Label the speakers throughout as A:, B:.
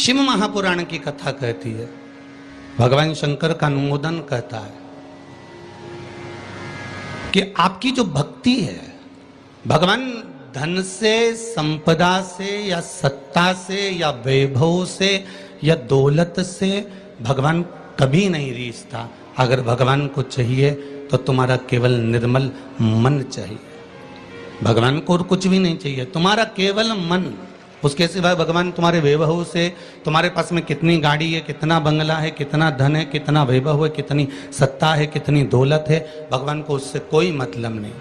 A: शिव महापुराण की कथा कहती है, भगवान शंकर का अनुमोदन कहता है कि आपकी जो भक्ति है, भगवान धन से, संपदा से या सत्ता से या वैभव से या दौलत से भगवान कभी नहीं रीझता। अगर भगवान को चाहिए तो तुम्हारा केवल निर्मल मन चाहिए। भगवान को और कुछ भी नहीं चाहिए, तुम्हारा केवल मन। उसके सिवाय भगवान तुम्हारे वैभव से, तुम्हारे पास में कितनी गाड़ी है, कितना बंगला है, कितना धन है, कितना वैभव है, कितनी सत्ता है, कितनी दौलत है, भगवान को उससे कोई मतलब नहीं।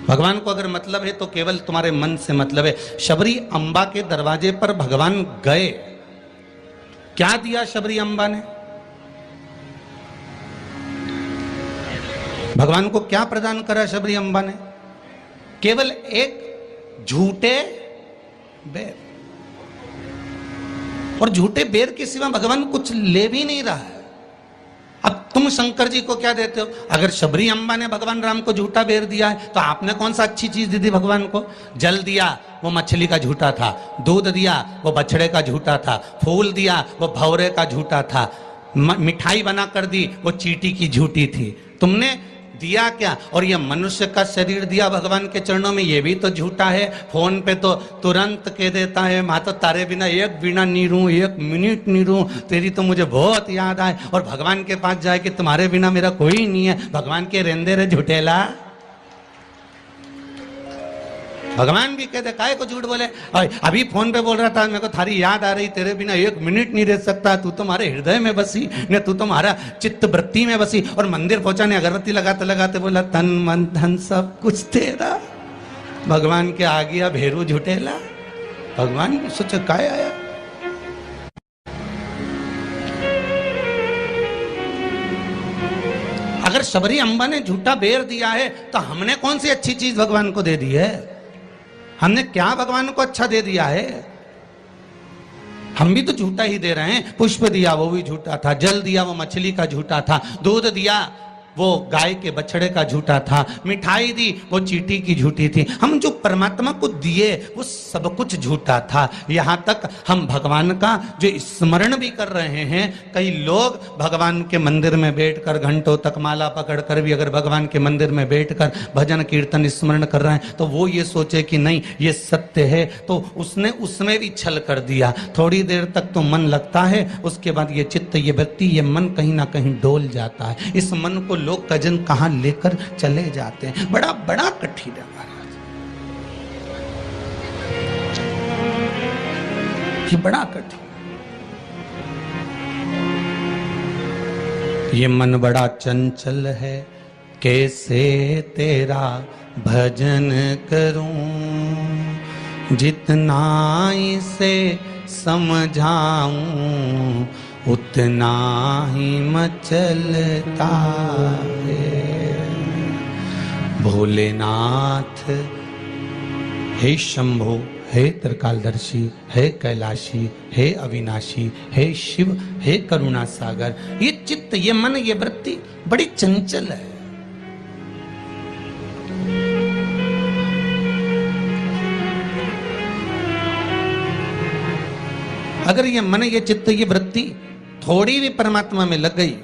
A: भगवान को अगर मतलब है तो केवल तुम्हारे मन से मतलब है। शबरी अम्बा के दरवाजे पर भगवान गए, क्या दिया शबरी अम्बा ने? भगवान को क्या प्रदान करा शबरी अम्बा ने? केवल एक झूठे बेर। और झूठे बेर के सिवा भगवान कुछ ले भी नहीं रहा है। अब तुम शंकर जी को क्या देते हो? अगर शबरी अम्बा ने भगवान राम को झूठा बेर दिया है तो आपने कौन सा अच्छी चीज दी थी भगवान को? जल दिया, वो मछली का झूठा था। दूध दिया, वो बछड़े का झूठा था। फूल दिया, वो भौरे का झूठा था। मिठाई बना कर दी, वो चींटी की झूठी थी। तुमने दिया क्या? और ये मनुष्य का शरीर दिया भगवान के चरणों में, ये भी तो झूठा है। फोन पे तो तुरंत कह देता है, माँ तो तारे बिना एक बिना नहीं रहूं, एक मिनट नहीं रहूं, तेरी तो मुझे बहुत याद आए। और भगवान के पास जाए कि तुम्हारे बिना मेरा कोई नहीं है। भगवान के रेंदे रे झूठेला। भगवान भी कहते काहे को झूठ बोले? अभी फोन पे बोल रहा था, मेरे को थारी याद आ रही, तेरे बिना एक मिनट नहीं रह सकता, तू तुम्हारे हृदय में बसी ने, तू तुम्हारा चित्त वृत्ति में बसी। और मंदिर पहुंचा ने अगरबत्ती लगाते लगाते बोला, तन मन धन सब कुछ तेरा। भगवान के आ गया भेरू झूठेला। भगवान सोचा काय आया। अगर शबरी अम्बा ने झूठा बेर दिया है तो हमने कौन सी अच्छी चीज भगवान को दे दी है? हमने क्या भगवान को अच्छा दे दिया है? हम भी तो झूठा ही दे रहे हैं। पुष्प दिया, वो भी झूठा था। जल दिया, वो मछली का झूठा था। दूध दिया, वो गाय के बछड़े का झूठा था। मिठाई दी, वो चींटी की झूठी थी। हम जो परमात्मा को दिए वो सब कुछ झूठा था। यहाँ तक हम भगवान का जो स्मरण भी कर रहे हैं, कई लोग भगवान के मंदिर में बैठकर घंटों तक माला पकड़कर भी अगर भगवान के मंदिर में बैठकर भजन कीर्तन स्मरण कर रहे हैं तो वो ये सोचे कि नहीं ये सत्य है, तो उसने उसमें भी छल कर दिया। थोड़ी देर तक तो मन लगता है, उसके बाद ये चित्त, ये वृत्ति, ये मन कहीं ना कहीं डोल जाता है। इस मन को लोग कजन कहां लेकर चले जाते हैं। बड़ा बड़ा कठिन है महाराज, ये बड़ा कठिन। ये मन बड़ा चंचल है, कैसे तेरा भजन करूं, जितना इसे समझाऊं उतना ही मचलता है। भोलेनाथ हे शंभो, हे त्रिकालदर्शी, हे कैलाशी, हे अविनाशी, हे शिव, हे करुणा सागर। ये चित्त, ये मन, ये वृत्ति बड़ी चंचल है। अगर ये मन, ये चित्त, ये वृत्ति थोड़ी भी परमात्मा में लग गई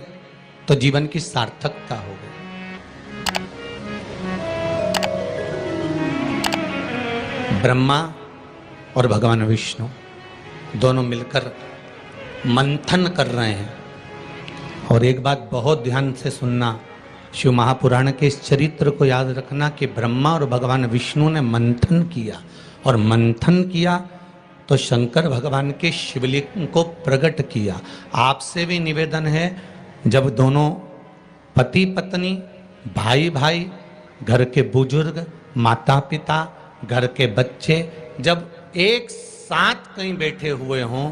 A: तो जीवन की सार्थकता हो गई। ब्रह्मा और भगवान विष्णु दोनों मिलकर मंथन कर रहे हैं। और एक बात बहुत ध्यान से सुनना, शिव महापुराण के इस चरित्र को याद रखना कि ब्रह्मा और भगवान विष्णु ने मंथन किया, और मंथन किया तो शंकर भगवान के शिवलिंग को प्रकट किया। आपसे भी निवेदन है, जब दोनों पति पत्नी, भाई भाई, घर के बुजुर्ग, माता पिता, घर के बच्चे जब एक साथ कहीं बैठे हुए हों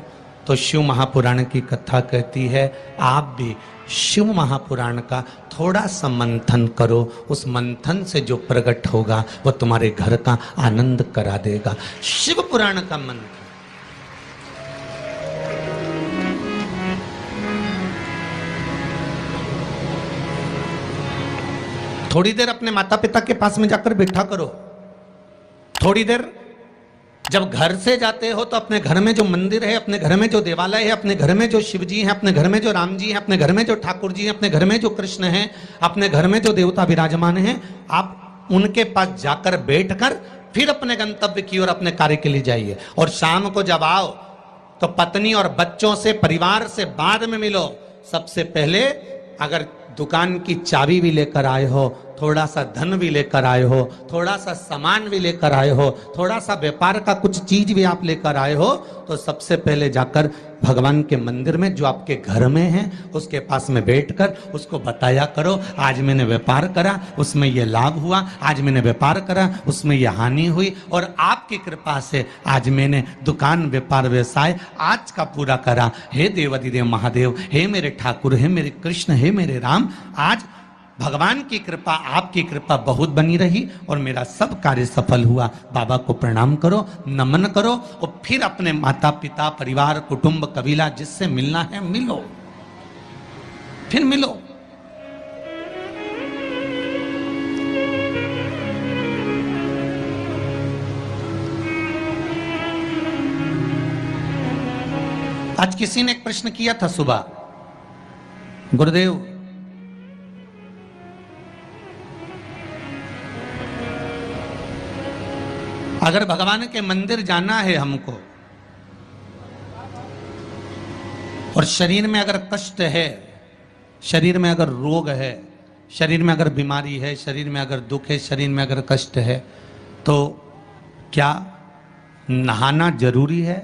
A: तो शिव महापुराण की कथा कहती है आप भी शिव महापुराण का थोड़ा सा मंथन करो। उस मंथन से जो प्रकट होगा वो तुम्हारे घर का आनंद करा देगा। शिव पुराण का मंथन। थोड़ी देर अपने माता पिता के पास में जाकर बैठा करो, थोड़ी देर जब घर से जाते हो तो अपने घर में जो मंदिर है, अपने घर में जो देवालय है, अपने घर में जो शिव जी हैं, अपने घर में जो राम जी हैं, अपने घर में जो ठाकुर जी हैं, अपने घर में जो कृष्ण हैं, अपने घर में जो देवता विराजमान हैं, आप उनके पास जाकर बैठकर फिर अपने गंतव्य की ओर अपने कार्य के लिए जाइए। और शाम को जब आओ तो पत्नी और बच्चों से, परिवार से बाद में मिलो। सबसे पहले अगर दुकान की चाबी भी लेकर आए हो, थोड़ा सा धन भी लेकर आए हो, थोड़ा सा सामान भी लेकर आए हो, थोड़ा सा व्यापार का कुछ चीज भी आप लेकर आए हो, तो सबसे पहले जाकर भगवान के मंदिर में जो आपके घर में है उसके पास में बैठकर उसको बताया करो, आज मैंने व्यापार करा उसमें ये लाभ हुआ, आज मैंने व्यापार करा उसमें ये हानि हुई, और आपकी कृपा से आज मैंने दुकान व्यापार व्यवसाय आज का पूरा करा। हे देवाधिदेव महादेव, हे मेरे ठाकुर, हे मेरे कृष्ण, हे मेरे राम, आज भगवान की कृपा, आपकी कृपा बहुत बनी रही और मेरा सब कार्य सफल हुआ। बाबा को प्रणाम करो, नमन करो और फिर अपने माता पिता, परिवार, कुटुंब, कबीला जिससे मिलना है मिलो, फिर मिलो। आज किसी ने एक प्रश्न किया था सुबह, गुरुदेव अगर भगवान के मंदिर जाना है हमको और शरीर में अगर कष्ट है, शरीर में अगर रोग है, शरीर में अगर बीमारी है, शरीर में अगर दुख है, शरीर में अगर कष्ट है, तो क्या नहाना जरूरी है?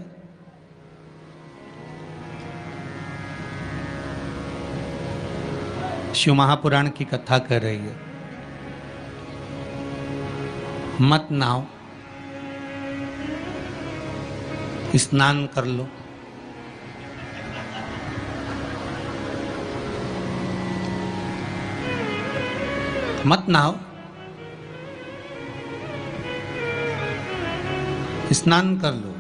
A: शिव महापुराण की कथा कर रही है, मत नहाओ, स्नान कर लो। मत नहाओ, स्नान कर लो।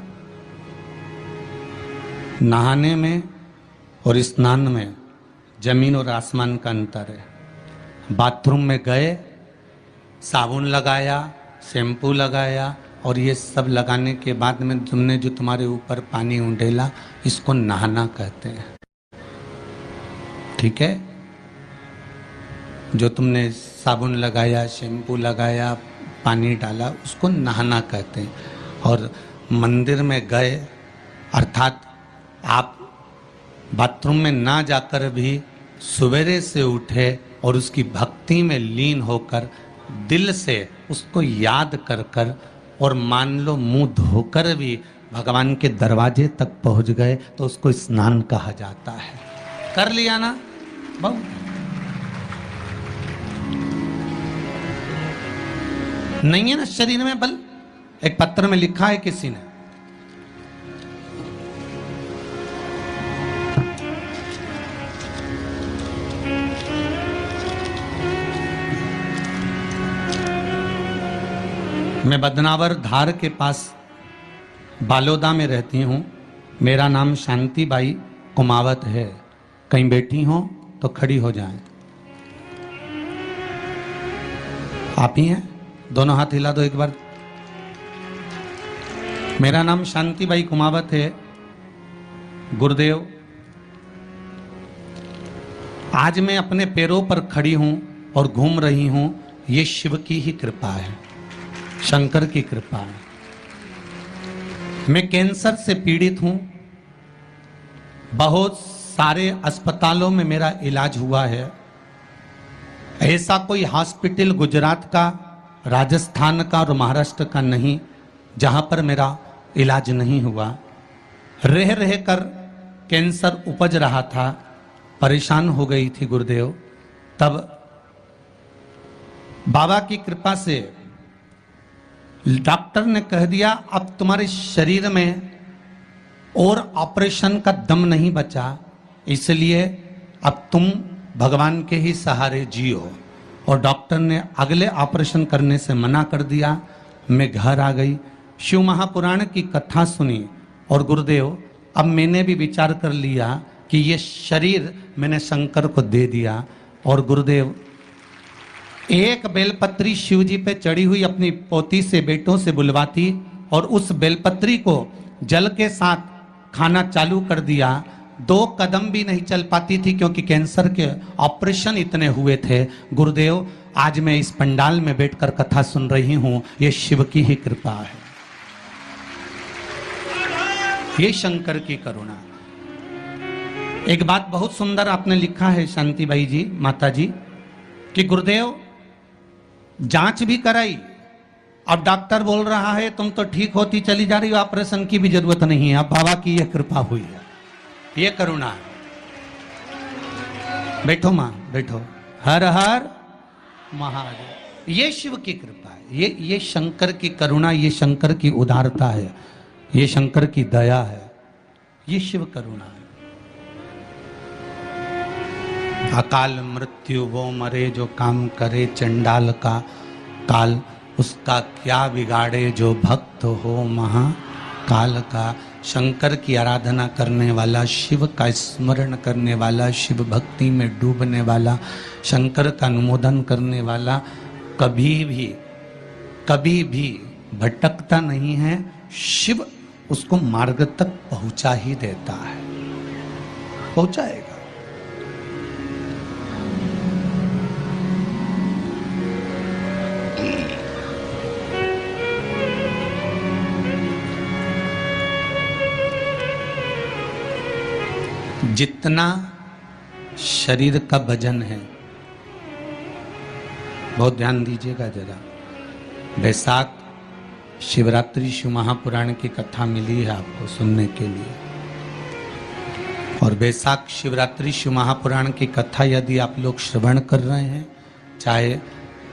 A: नहाने में और स्नान में जमीन और आसमान का अंतर है। बाथरूम में गए, साबुन लगाया, शैम्पू लगाया और ये सब लगाने के बाद में तुमने जो तुम्हारे ऊपर पानी उंडेला, इसको नहाना कहते हैं। ठीक है? जो तुमने साबुन लगाया, शैम्पू लगाया, पानी डाला, उसको नहाना कहते हैं। और मंदिर में गए अर्थात आप बाथरूम में ना जाकर भी सवेरे से उठे और उसकी भक्ति में लीन होकर दिल से उसको याद कर कर और मान लो मुंह धोकर भी भगवान के दरवाजे तक पहुंच गए तो उसको स्नान कहा जाता है। कर लिया ना बहुत। नहीं है ना शरीर में बल? एक पत्र में लिखा है किसी ने, मैं बदनावर धार के पास बालोदा में रहती हूँ। मेरा नाम शांति बाई कुमावत है। कहीं बैठी हो तो खड़ी हो जाएं। आप ही हैं? दोनों हाथ हिला दो एक बार। मेरा नाम शांति बाई कुमावत है। गुरुदेव, आज मैं अपने पैरों पर खड़ी हूं और घूम रही हूं, ये शिव की ही कृपा है, शंकर की कृपा है। मैं कैंसर से पीड़ित हूं, बहुत सारे अस्पतालों में मेरा इलाज हुआ है। ऐसा कोई हॉस्पिटल गुजरात का, राजस्थान का और महाराष्ट्र का नहीं जहां पर मेरा इलाज नहीं हुआ। रह रह कर कैंसर उपज रहा था, परेशान हो गई थी गुरुदेव। तब बाबा की कृपा से डॉक्टर ने कह दिया अब तुम्हारे शरीर में और ऑपरेशन का दम नहीं बचा, इसलिए अब तुम भगवान के ही सहारे जियो। और डॉक्टर ने अगले ऑपरेशन करने से मना कर दिया। मैं घर आ गई, शिव महापुराण की कथा सुनी और गुरुदेव अब मैंने भी विचार कर लिया कि ये शरीर मैंने शंकर को दे दिया। और गुरुदेव एक बेलपत्री शिव जी पे चढ़ी हुई अपनी पोती से, बेटों से बुलवाती और उस बेलपत्री को जल के साथ खाना चालू कर दिया, 2 कदम भी नहीं चल पाती थी क्योंकि कैंसर के ऑपरेशन इतने हुए थे। गुरुदेव, आज मैं इस पंडाल में बैठकर कथा सुन रही हूं, ये शिव की ही कृपा है, ये शंकर की करुणा। एक बात बहुत सुंदर आपने लिखा है शांतिबाई जी, माता जी, कि गुरुदेव जांच भी कराई, अब डॉक्टर बोल रहा है तुम तो ठीक होती चली जा रही हो, ऑपरेशन की भी जरूरत नहीं है। अब बाबा की यह कृपा हुई है, ये करुणा है। बैठो मां, बैठो। हर हर महादेव। ये शिव की कृपा है, ये शंकर की करुणा, ये शंकर की उदारता है, ये शंकर की दया है, ये शिव करुणा है। अकाल मृत्यु वो मरे जो काम करे, चंडाल का काल उसका क्या बिगाड़े, जो भक्त हो महाकाल का। शंकर की आराधना करने वाला, शिव का स्मरण करने वाला, शिव भक्ति में डूबने वाला, शंकर का अनुमोदन करने वाला कभी भी भटकता नहीं है। शिव उसको मार्ग तक पहुंचा ही देता है, पहुंचाएगा। जितना शरीर का वजन है, बहुत ध्यान दीजिएगा जरा। बैसाख शिवरात्रि शिव महापुराण की कथा मिली है आपको सुनने के लिए, और बैसाख शिवरात्रि शिव महापुराण की कथा यदि आप लोग श्रवण कर रहे हैं, चाहे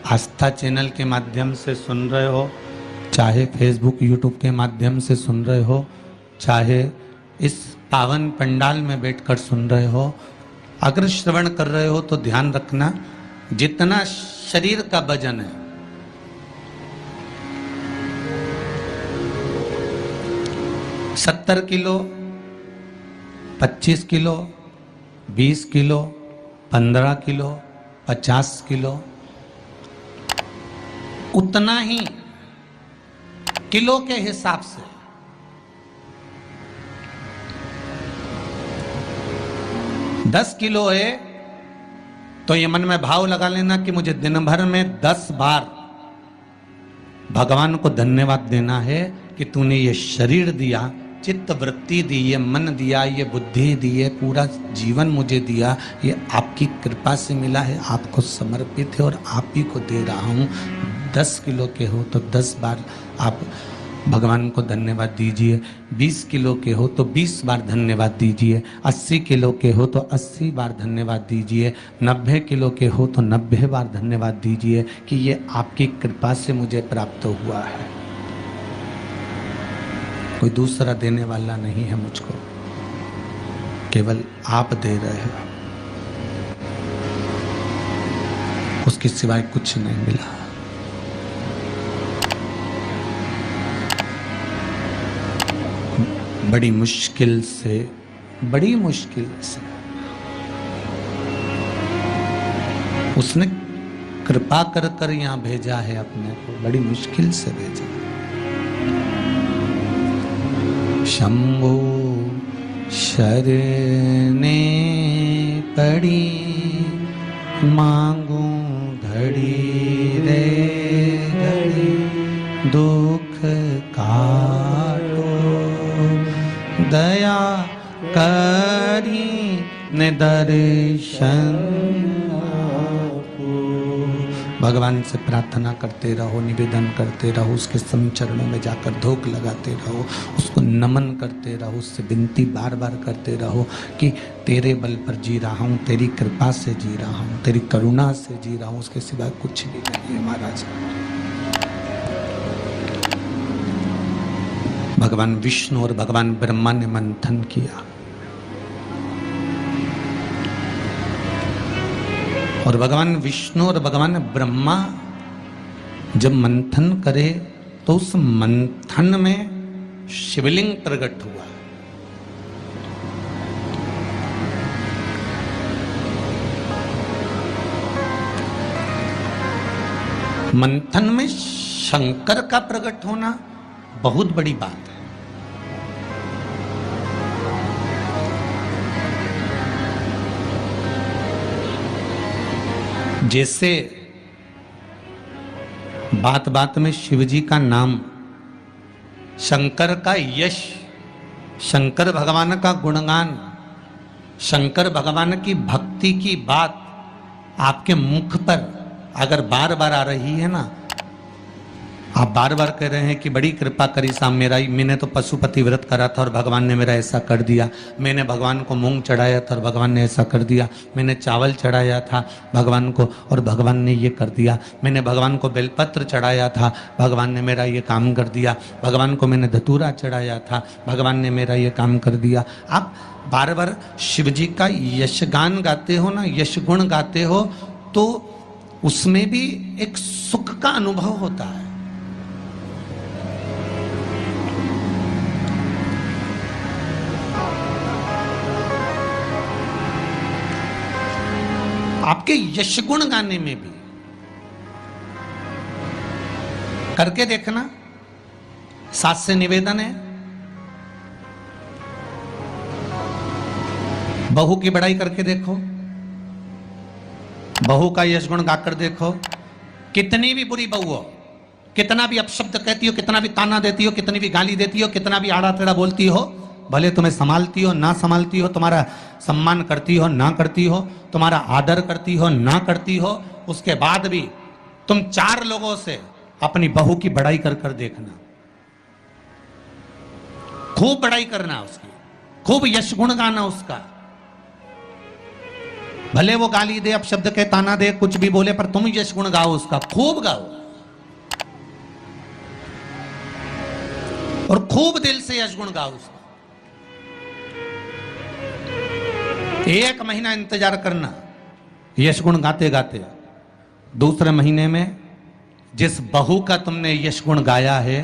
A: आस्था चैनल के माध्यम से सुन रहे हो, चाहे फेसबुक यूट्यूब के माध्यम से सुन रहे हो, चाहे इस पावन पंडाल में बैठकर सुन रहे हो, अगर श्रवण कर रहे हो तो ध्यान रखना, जितना शरीर का वजन है, 70 kilo, 25 kilo, 20 kilo, 15 kilo, 50 kilo, उतना ही किलो के हिसाब से 10 किलो है तो ये मन में भाव लगा लेना कि मुझे दिन भर में 10 बार भगवान को धन्यवाद देना है कि तूने ये शरीर दिया, चित्त वृत्ति दी, ये मन दिया, ये बुद्धि दी, ये पूरा जीवन मुझे दिया, ये आपकी कृपा से मिला है, आपको समर्पित है और आप ही को दे रहा हूँ। 10 किलो के हो तो 10 बार आप भगवान को धन्यवाद दीजिए, 20 किलो के हो तो 20 बार धन्यवाद दीजिए, 80 किलो के हो तो 80 बार धन्यवाद दीजिए, 90 किलो के हो तो 90 बार धन्यवाद दीजिए कि ये आपकी कृपा से मुझे प्राप्त हुआ है, कोई दूसरा देने वाला नहीं है मुझको, केवल आप दे रहे हो, उसके सिवाय कुछ नहीं मिला। बड़ी मुश्किल से उसने कृपा कर कर यहाँ भेजा है अपने को, बड़ी मुश्किल से भेजा। शंभो शरणे पड़ी, मांगू घड़ी रे घड़ी, दुख काटो दया करी ने दर्शन। भगवान से प्रार्थना करते रहो, निवेदन करते रहो, उसके चरणों में जाकर धूप लगाते रहो, उसको नमन करते रहो, उससे विनती बार बार करते रहो कि तेरे बल पर जी रहा हूँ, तेरी कृपा से जी रहा हूँ, तेरी करुणा से जी रहा हूँ, उसके सिवा कुछ भी नहीं है महाराज। भगवान विष्णु और भगवान ब्रह्मा ने मंथन किया और भगवान विष्णु और भगवान ब्रह्मा जब मंथन करे तो उस मंथन में शिवलिंग प्रकट हुआ। मंथन में शंकर का प्रकट होना बहुत बड़ी बात है। जैसे बात बात में शिवजी का नाम, शंकर का यश, शंकर भगवान का गुणगान, शंकर भगवान की भक्ति की बात आपके मुख पर अगर बार बार आ रही है ना, आप बार बार कह रहे हैं कि बड़ी कृपा करी साहब, मैंने तो पशुपति व्रत करा था और भगवान ने मेरा ऐसा कर दिया, मैंने भगवान को मूंग चढ़ाया था और भगवान ने ऐसा कर दिया, मैंने चावल चढ़ाया था भगवान को और भगवान ने ये कर दिया, मैंने भगवान को बेलपत्र चढ़ाया था, भगवान ने मेरा ये काम कर दिया, भगवान को मैंने धतूरा चढ़ाया था, भगवान ने मेरा ये काम कर दिया। आप बार बार शिव जी का यशगान गाते हो ना, यश गुण गाते हो, तो उसमें भी एक सुख का अनुभव होता है। आपके यश गुण गाने में भी करके देखना। सास से निवेदन है, बहू की बड़ाई करके देखो, बहू का यश गुण गाकर देखो। कितनी भी बुरी बहू हो, कितना भी अपशब्द कहती हो, कितना भी ताना देती हो, कितनी भी गाली देती हो, कितना भी आड़ा टेढ़ा बोलती हो, भले तुम्हें संभालती हो ना संभालती हो, तुम्हारा सम्मान करती हो ना करती हो, तुम्हारा आदर करती हो ना करती हो, उसके बाद भी तुम 4 लोगों से अपनी बहू की बड़ाई कर कर देखना, खूब बड़ाई करना उसकी, खूब यश गुण गाना उसका। भले वो गाली दे, अपशब्द के ताना दे, कुछ भी बोले, पर तुम यश गुण गाओ उसका, खूब गाओ और खूब दिल से यश गुण गाओ उसका। 1 महीना इंतजार करना यश गुण गाते गाते। दूसरे महीने में जिस बहू का तुमने यश गुण गाया है,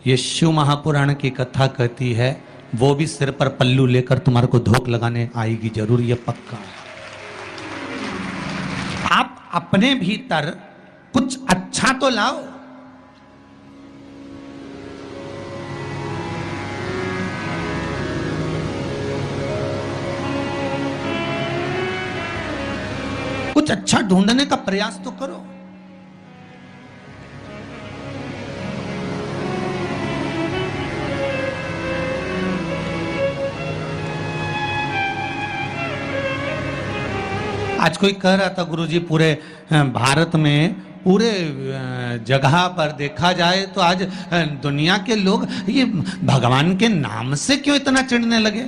A: ये शिव महापुराण की कथा कहती है, वो भी सिर पर पल्लू लेकर तुम्हारे को धोख लगाने आएगी जरूर, ये पक्का है। आप अपने भीतर कुछ अच्छा तो लाओ। कुछ अच्छा ढूंढने का प्रयास तो करो। आज कोई कह रहा था गुरुजी, पूरे भारत में, पूरे जगह पर देखा जाए तो आज दुनिया के लोग ये भगवान के नाम से क्यों इतना चिढ़ने लगे।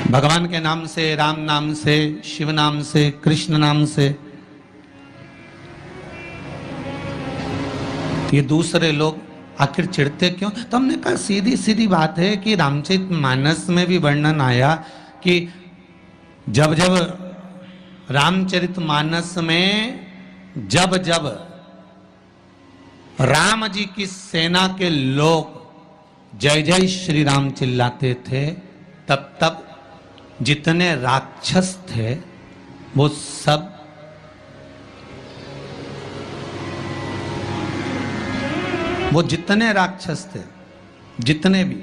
A: भगवान के नाम से, राम नाम से, शिव नाम से, कृष्ण नाम से, ये दूसरे लोग आखिर चिढ़ते क्यों? तो हमने कहा सीधी सीधी बात है कि रामचरितमानस में भी वर्णन आया कि जब जब रामचरितमानस में जब जब राम जी की सेना के लोग जय जय श्री राम चिल्लाते थे, तब तब जितने राक्षस थे वो सब जितने राक्षस थे, जितने भी,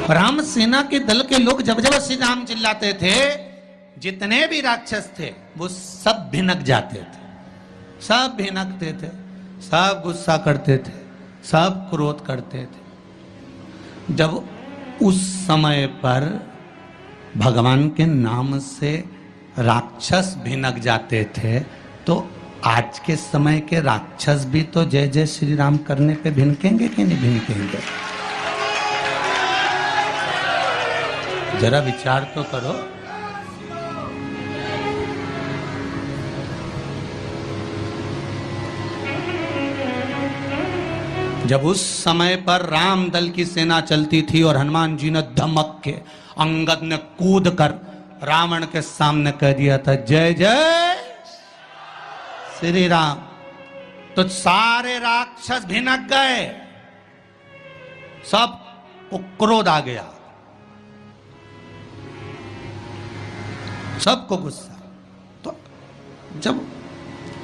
A: राम सेना के दल के लोग जब जब श्री राम चिल्लाते थे, जितने भी राक्षस थे वो सब भिनक जाते थे, सब भिनकते थे, सब गुस्सा करते थे, सब क्रोध करते थे। जब उस समय पर भगवान के नाम से राक्षस भिनक जाते थे, तो आज के समय के राक्षस भी तो जय जय श्री राम करने पे भिनकेंगे कि नहीं भिनकेंगे? जरा विचार तो करो। जब उस समय पर राम दल की सेना चलती थी और हनुमान जी ने धमक के, अंगद ने कूद कर रावण के सामने कह दिया था जय जय श्री राम, तो सारे राक्षस भिनक गए, सब वो क्रोध आ गया, सबको गुस्सा। तो जब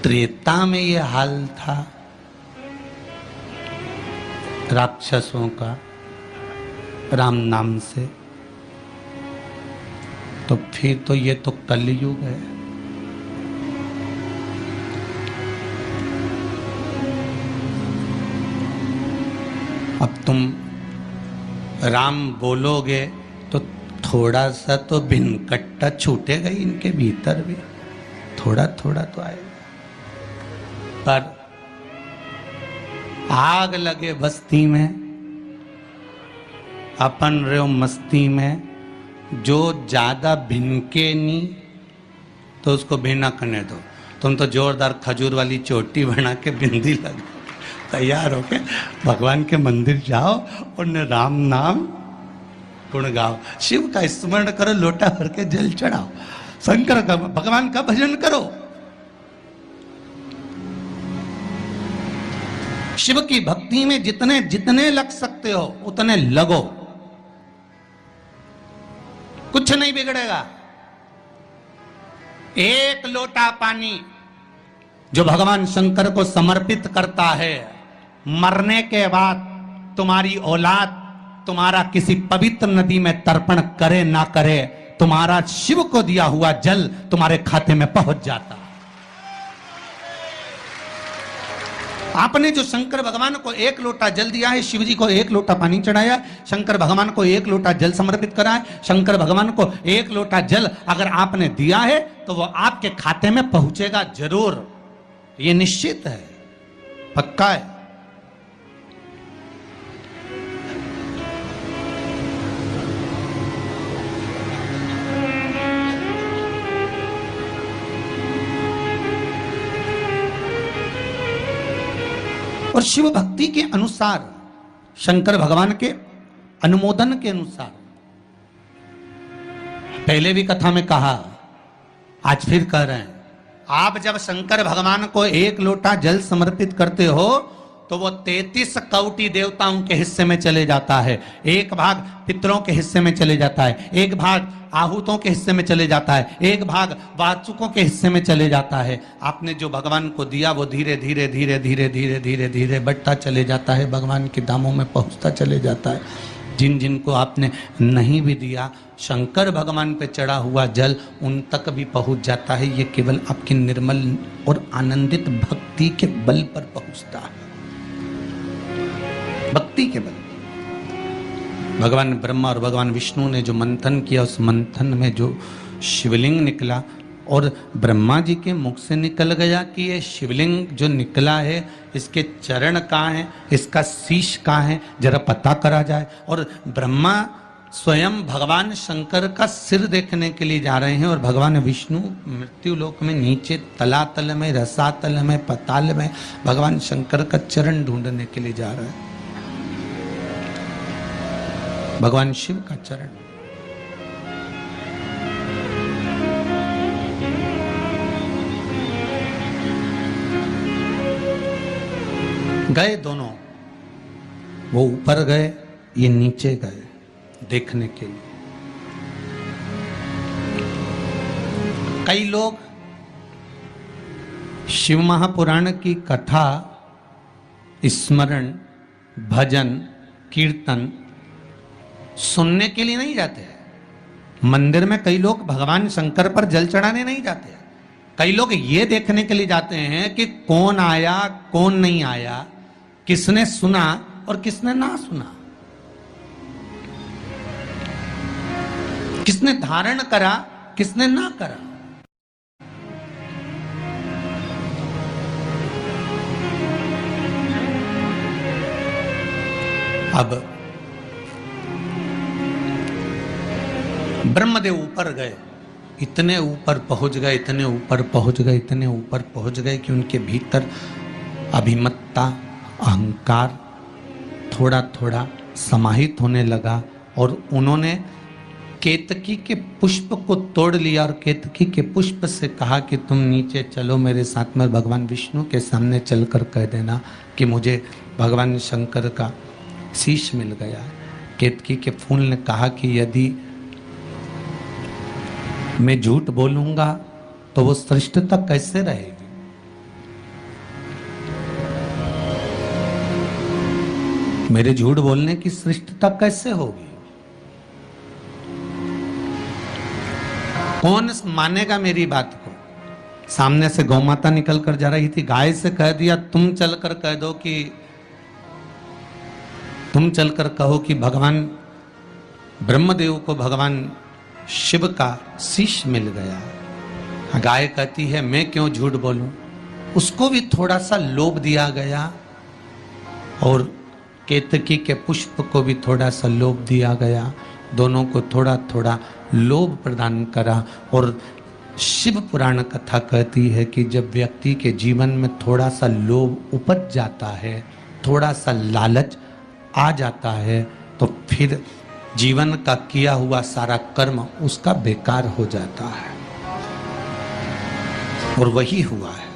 A: त्रेता में ये हाल था राक्षसों का राम नाम से, तो फिर तो ये तो कलयुग है। अब तुम राम बोलोगे तो थोड़ा सा तो भिनकट्टा छूटेगा ही इनके भीतर भी, थोड़ा थोड़ा तो आएगा। पर आग लगे बस्ती में, अपन रहो मस्ती में, जो ज्यादा भिनके नहीं तो उसको भिनकने दो। तुम तो जोरदार खजूर वाली चोटी बना के बिंदी लगा तैयार होके भगवान के मंदिर जाओ और राम नाम गुण गाओ, शिव का स्मरण करो, लोटा भर के जल चढ़ाओ, शंकर का भगवान का भजन करो। शिव की भक्ति में जितने जितने लग सकते हो उतने लगो, कुछ नहीं बिगड़ेगा। एक लोटा पानी जो भगवान शंकर को समर्पित करता है, मरने के बाद तुम्हारी औलाद तुम्हारा किसी पवित्र नदी में तर्पण करे ना करे, तुम्हारा शिव को दिया हुआ जल तुम्हारे खाते में पहुंच जाता। आपने जो शंकर भगवान को एक लोटा जल दिया है, शिव जी को एक लोटा पानी चढ़ाया, शंकर भगवान को एक लोटा जल समर्पित करा है, शंकर भगवान को एक लोटा जल अगर आपने दिया है तो वो आपके खाते में पहुंचेगा जरूर, ये निश्चित है, पक्का है। और शिव भक्ति के अनुसार, शंकर भगवान के अनुमोदन के अनुसार, पहले भी कथा में कहा, आज फिर कह रहे हैं, आप जब शंकर भगवान को एक लोटा जल समर्पित करते हो तो वो 33 कौटि देवताओं के हिस्से में चले जाता है, एक भाग पितरों के हिस्से में चले जाता है, एक भाग आहूतों के हिस्से में चले जाता है, एक भाग वाचुकों के हिस्से में चले जाता है। आपने जो भगवान को दिया वो धीरे धीरे धीरे धीरे धीरे धीरे धीरे बढ़ता चले जाता है, भगवान के धामों में पहुंचता चले जाता है। जिन जिनको आपने नहीं भी दिया, शंकर भगवान पे चढ़ा हुआ जल उन तक भी पहुंच जाता है। ये केवल आपकी निर्मल और आनंदित भक्ति के बल पर पहुंचता है, भक्ति के बल। भगवान ब्रह्मा और भगवान विष्णु ने जो मंथन किया, उस मंथन में जो शिवलिंग निकला और ब्रह्मा जी के मुख से निकल गया कि ये शिवलिंग जो निकला है इसके चरण कहाँ हैं, इसका शीश कहाँ है, जरा पता करा जाए। और ब्रह्मा स्वयं भगवान शंकर का सिर देखने के लिए जा रहे हैं और भगवान विष्णु मृत्यु लोक में नीचे तलातल में, रसातल में, पताल में भगवान शंकर का चरण ढूंढने के लिए जा रहे हैं, भगवान शिव का चरण। गए दोनों, वो ऊपर गए, ये नीचे गए देखने के लिए। कई लोग शिव महापुराण की कथा, स्मरण, भजन, कीर्तन सुनने के लिए नहीं जाते हैं। मंदिर में कई लोग भगवान शंकर पर जल चढ़ाने नहीं जाते हैं। कई लोग ये देखने के लिए जाते हैं कि कौन आया कौन नहीं आया, किसने सुना और किसने ना सुना, किसने धारण करा किसने ना करा। अब ब्रह्मदेव ऊपर गए, इतने ऊपर पहुंच गए, इतने ऊपर पहुंच गए, इतने ऊपर पहुंच गए कि उनके भीतर अभिमत्ता, अहंकार थोड़ा थोड़ा समाहित होने लगा और उन्होंने केतकी के पुष्प को तोड़ लिया और केतकी के पुष्प से कहा कि तुम नीचे चलो मेरे साथ में, भगवान विष्णु के सामने चलकर कह देना कि मुझे भगवान शंकर का शीश मिल गया है। केतकी के फूल ने कहा कि यदि मैं झूठ बोलूंगा तो वो श्रेष्ठता कैसे रहेगी? मेरे झूठ बोलने की श्रेष्ठता कैसे होगी? कौन मानेगा मेरी बात को? सामने से गौ माता निकल कर जा रही थी, गाय से कह दिया तुम चलकर कह दो कि तुम चलकर कहो कि भगवान ब्रह्मदेव को भगवान शिव का शीश मिल गया। गाय कहती है मैं क्यों झूठ बोलूं? उसको भी थोड़ा सा लोभ दिया गया और केतकी के पुष्प को भी थोड़ा सा लोभ दिया गया। दोनों को थोड़ा थोड़ा लोभ प्रदान करा। और शिव पुराण कथा कहती है कि जब व्यक्ति के जीवन में थोड़ा सा लोभ उपज जाता है, थोड़ा सा लालच आ जाता है, तो फिर जीवन का किया हुआ सारा कर्म उसका बेकार हो जाता है। और वही हुआ है।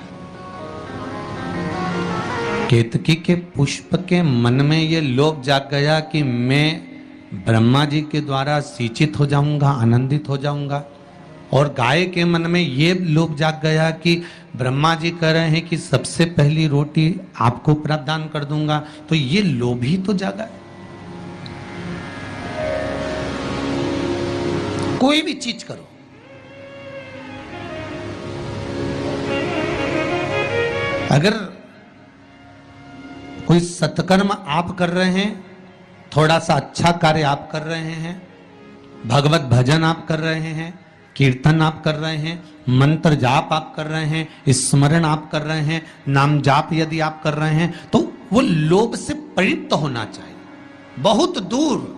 A: केतकी के पुष्प के मन में ये लोभ जाग गया कि मैं ब्रह्मा जी के द्वारा सिंचित हो जाऊंगा, आनंदित हो जाऊंगा। और गाय के मन में ये लोभ जाग गया कि ब्रह्मा जी कह रहे हैं कि सबसे पहली रोटी आपको प्रदान कर दूंगा, तो ये लोभ ही तो जागा। कोई भी चीज करो, अगर कोई सत्कर्म आप कर रहे हैं, थोड़ा सा अच्छा कार्य आप कर रहे हैं, भगवत भजन आप कर रहे हैं, कीर्तन आप कर रहे हैं, मंत्र जाप आप कर रहे हैं, स्मरण आप कर रहे हैं, नाम जाप यदि आप कर रहे हैं, तो वो लोभ से परिप्त होना चाहिए, बहुत दूर।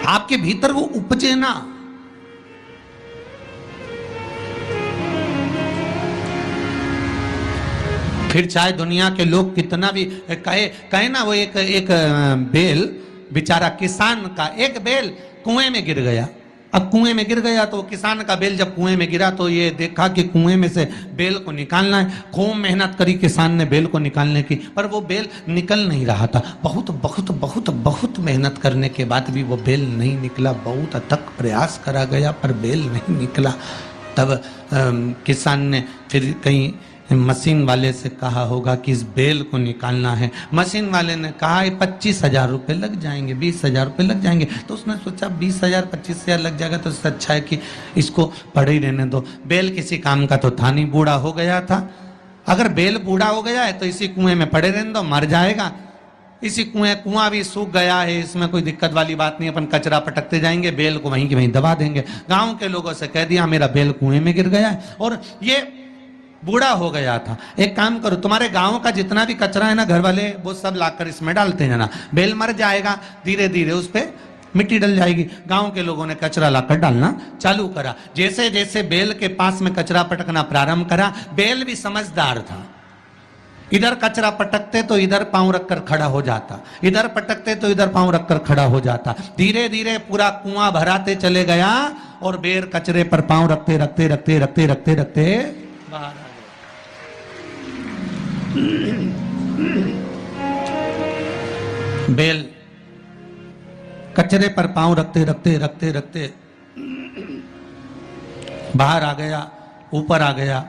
A: आपके भीतर वो उपजे ना। फिर चाहे दुनिया के लोग कितना भी कहे ना, वो एक बेल बेचारा किसान का एक बेल कुएं में गिर गया। अब कुएं में गिर गया तो किसान का बेल जब कुएं में गिरा तो ये देखा कि कुएं में से बेल को निकालना है। खूब मेहनत करी किसान ने बेल को निकालने की, पर वो बेल निकल नहीं रहा था। बहुत बहुत बहुत बहुत मेहनत करने के बाद भी वो बेल नहीं निकला। बहुत अथक प्रयास करा गया पर बेल नहीं निकला। तब किसान ने फिर कहीं मशीन वाले से कहा होगा कि इस बेल को निकालना है। मशीन वाले ने कहा 25,000 रुपये लग जाएंगे, 20,000 रुपये लग जाएंगे। तो उसने सोचा 20,000 25,000 लग जाएगा तो इससे अच्छा है कि इसको पड़े ही रहने दो। बेल किसी काम का तो था नहीं, बूढ़ा हो गया था। अगर बेल बूढ़ा हो गया है तो इसी कुएं में पड़े रहने दो, मर जाएगा। इसी कुआं भी सूख गया है, इसमें कोई दिक्कत वाली बात नहीं, अपन कचरा पटकते जाएंगे, बेल को वहीं की वहीं दबा देंगे। गाँव के लोगों से कह दिया मेरा बेल कुएं में गिर गया है और ये बूढ़ा हो गया था। एक काम करो, तुम्हारे गांव का जितना भी कचरा है ना, घर वाले वो सब लाकर इसमें डालते जाना। बेल मर जाएगा, धीरे धीरे उस पे मिट्टी डल जाएगी। गांव के लोगों ने कचरा लाकर डालना चालू करा। जैसे जैसे बेल के पास में कचरा पटकना प्रारंभ करा, बेल भी समझदार था। इधर कचरा पटकते तो इधर पांव रखकर खड़ा हो जाता, इधर पटकते तो इधर पांव रखकर खड़ा हो जाता। धीरे धीरे पूरा कुआं भराते चले गया और बेल कचरे पर पांव रखते रखते रखते रखते रखते रखते बाहर। बेल कचरे पर पांव रखते रखते रखते रखते बाहर आ गया, ऊपर आ गया।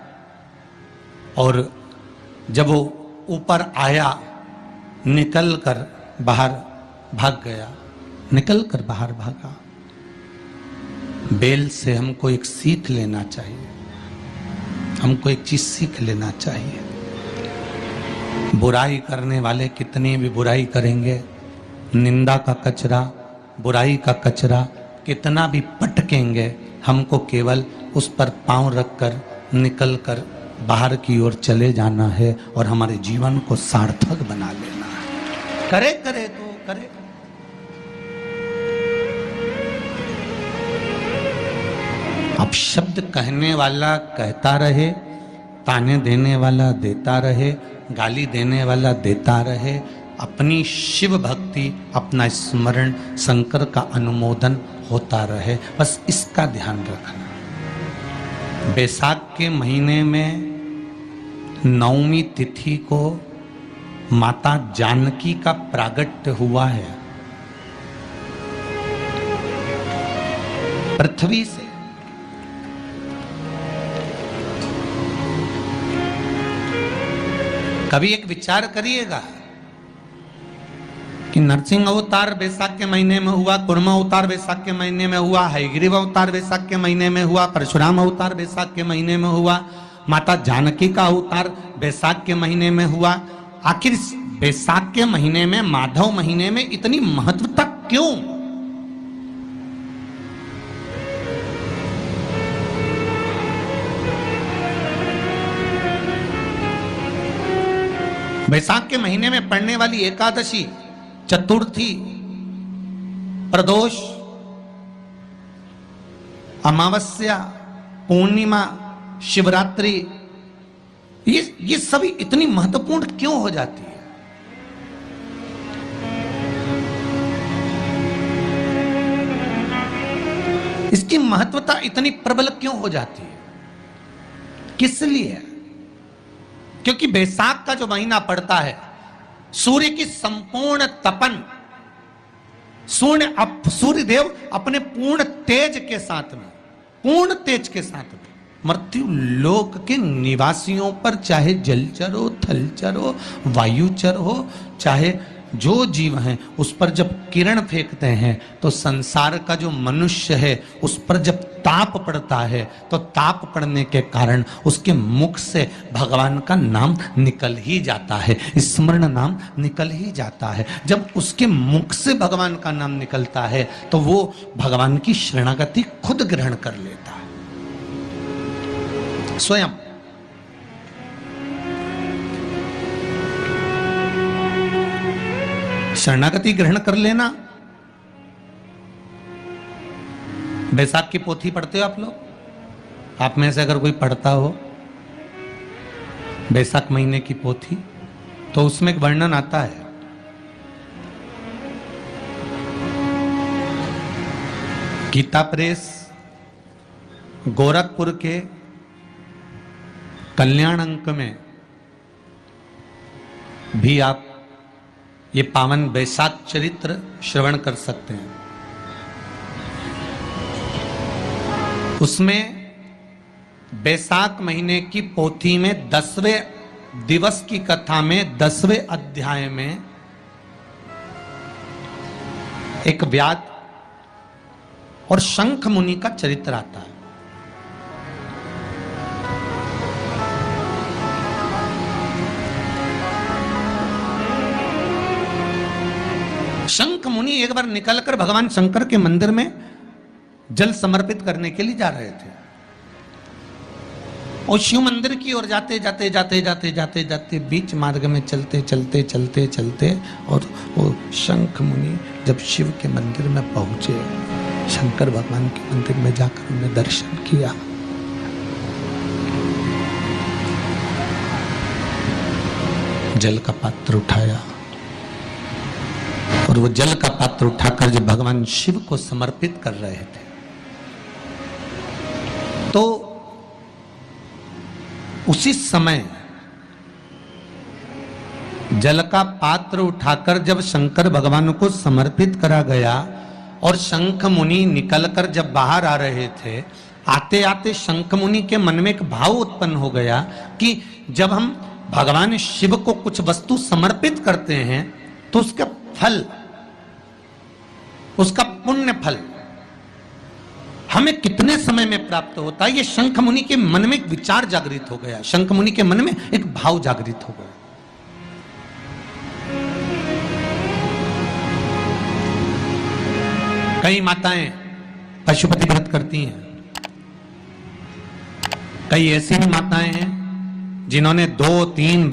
A: और जब वो ऊपर आया, निकल कर बाहर भाग गया, निकल कर बाहर भागा। बेल से हमको एक सीख लेना चाहिए, हमको एक चीज सीख लेना चाहिए। बुराई करने वाले कितनी भी बुराई करेंगे, निंदा का कचरा, बुराई का कचरा कितना भी पटकेंगे, हमको केवल उस पर पांव रखकर निकल कर बाहर की ओर चले जाना है और हमारे जीवन को सार्थक बना लेना है। करे करे तो करे। अब शब्द कहने वाला कहता रहे, ताने देने वाला देता रहे, गाली देने वाला देता रहे। अपनी शिव भक्ति, अपना स्मरण, शंकर का अनुमोदन होता रहे, बस इसका ध्यान रखना। बैसाख के महीने में नवमी तिथि को माता जानकी का प्रागट्य हुआ है पृथ्वी से। कभी एक विचार करिएगा कि नरसिंह अवतार बैसाख के महीने में हुआ, कुर्म अवतार बैसाख के महीने में हुआ, हयग्रीव अवतार बैसाख के महीने में हुआ, परशुराम अवतार बैसाख के महीने में हुआ, माता जानकी का अवतार बैसाख के महीने में हुआ। आखिर बैसाख के महीने में, माधव महीने में इतनी महत्वता क्यों? बैसाख के महीने में पड़ने वाली एकादशी, चतुर्थी, प्रदोष, अमावस्या, पूर्णिमा, शिवरात्रि, ये सभी इतनी महत्वपूर्ण क्यों हो जाती है? इसकी महत्वता इतनी प्रबल क्यों हो जाती है? किस लिए? क्योंकि बैसाख का जो महीना पड़ता है, सूर्य की संपूर्ण तपन, सूर्य देव अपने पूर्ण तेज के साथ में, पूर्ण तेज के साथ में मृत्यु लोक के निवासियों पर, चाहे जलचर हो, थलचर हो, वायुचर हो, चाहे जो जीव हैं, उस पर जब किरण फेंकते हैं तो संसार का जो मनुष्य है उस पर जब ताप पड़ता है तो ताप पड़ने के कारण उसके मुख से भगवान का नाम निकल ही जाता है, स्मरण नाम निकल ही जाता है। जब उसके मुख से भगवान का नाम निकलता है तो वो भगवान की शरणागति खुद ग्रहण कर लेता है स्वयं। शरणागति ग्रहण कर लेना। बैसाख की पोथी पढ़ते हो आप लोग? आप में से अगर कोई पढ़ता हो बैसाख महीने की पोथी, तो उसमें एक वर्णन आता है गीता प्रेस गोरखपुर के कल्याण अंक में भी आप ये पावन बैसाख चरित्र श्रवण कर सकते हैं। उसमें बैसाख महीने की पोथी में 10वें दिवस की कथा में 10वें अध्याय में एक व्याध और शंख मुनि का चरित्र आता है। शंख मुनि एक बार निकलकर भगवान शंकर के मंदिर में जल समर्पित करने के लिए जा रहे थे और शिव मंदिर की ओर जाते जाते जाते जाते जाते जाते बीच मार्ग में चलते चलते चलते चलते और वो शंख मुनि जब शिव के मंदिर में पहुंचे, शंकर भगवान के मंदिर में जाकर उन्हें दर्शन किया, जल का पात्र उठाया और वो जल का पात्र उठाकर जब भगवान शिव को समर्पित कर रहे थे तो उसी समय जल का पात्र उठाकर जब शंकर भगवान को समर्पित करा गया और शंख मुनि निकलकर जब बाहर आ रहे थे, आते आते शंख मुनि के मन में एक भाव उत्पन्न हो गया कि जब हम भगवान शिव को कुछ वस्तु समर्पित करते हैं तो उसका फल, उसका पुण्य फल हमें कितने समय में प्राप्त होता है। ये शंख मुनि के मन में एक विचार जागृत हो गया, शंख मुनि के मन में एक भाव जागृत हो गया। कई माताएं पशुपति व्रत करती हैं, कई ऐसी भी माताएं हैं जिन्होंने 2-3 बार